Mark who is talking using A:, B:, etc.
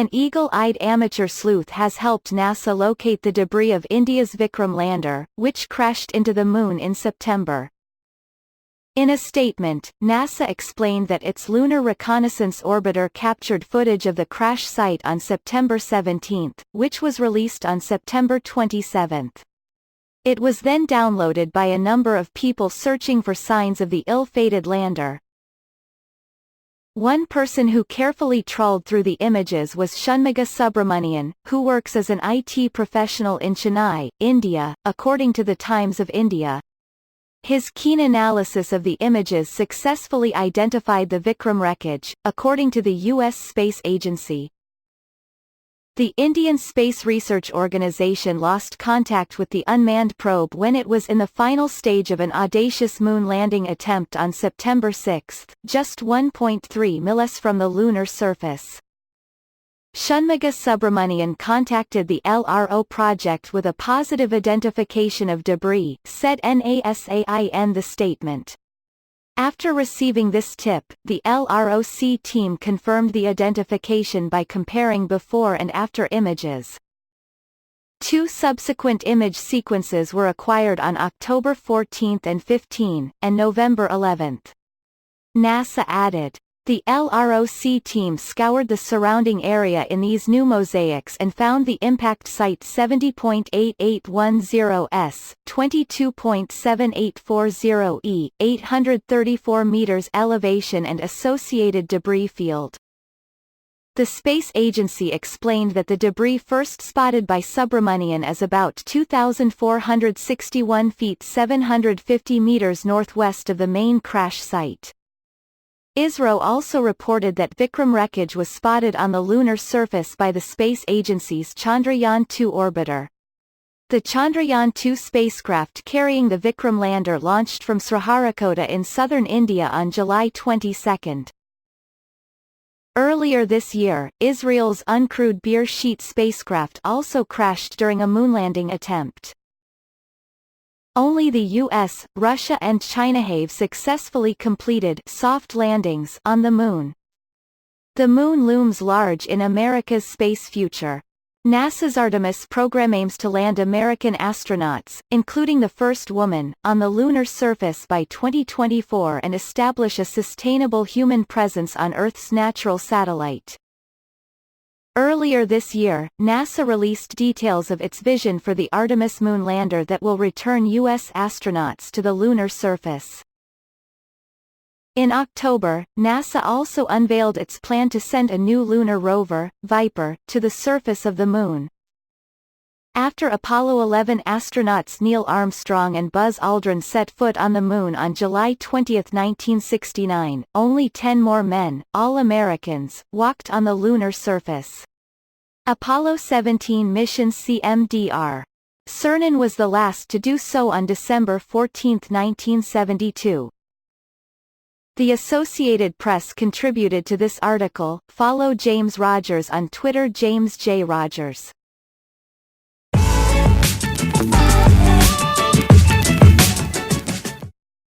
A: An eagle-eyed amateur sleuth has helped NASA locate the debris of India's Vikram lander, which crashed into the Moon in September. In a statement, NASA explained that its Lunar Reconnaissance Orbiter captured footage of the crash site on September 17, which was released on September 27. It was then downloaded by a number of people searching for signs of the ill-fated lander. One person who carefully trawled through the images was Shanmugha Subramanian, who works as an IT professional in Chennai, India, according to the Times of India. His keen analysis of the images successfully identified the Vikram wreckage, according to the U.S. Space Agency. The Indian Space Research Organisation lost contact with the unmanned probe when it was in the final stage of an audacious moon landing attempt on September 6, just 1.3 miles from the lunar surface. Shanmugha Subramanian contacted the LRO project with a positive identification of debris, said NASAIN the statement. After receiving this tip, the LROC team confirmed the identification by comparing before and after images. Two subsequent image sequences were acquired on October 14 and 15, and November 11. NASA added, the LROC team scoured the surrounding area in these new mosaics and found the impact site 70.8810 s, 22.7840 e, 834 meters elevation and associated debris field. The space agency explained that the debris first spotted by Subramanian is about 2,461 feet 750 meters northwest of the main crash site. ISRO also reported that Vikram wreckage was spotted on the lunar surface by the space agency's Chandrayaan-2 orbiter. The Chandrayaan-2 spacecraft carrying the Vikram lander launched from Sriharikota in southern India on July 22. Earlier this year, Israel's uncrewed Beresheet spacecraft also crashed during a moonlanding attempt. Only the US, Russia and China have successfully completed soft landings on the Moon. The Moon looms large in America's space future. NASA's Artemis program aims to land American astronauts, including the first woman, on the lunar surface by 2024 and establish a sustainable human presence on Earth's natural satellite. Earlier this year, NASA released details of its vision for the Artemis moon lander that will return U.S. astronauts to the lunar surface. In October, NASA also unveiled its plan to send a new lunar rover, Viper, to the surface of the Moon. After Apollo 11 astronauts Neil Armstrong and Buzz Aldrin set foot on the Moon on July 20, 1969, only 10 more men, all Americans, walked on the lunar surface. Apollo 17 mission CMDR. Cernan was the last to do so on December 14, 1972. The Associated Press contributed to this article. Follow James Rogers on Twitter, James J. Rogers.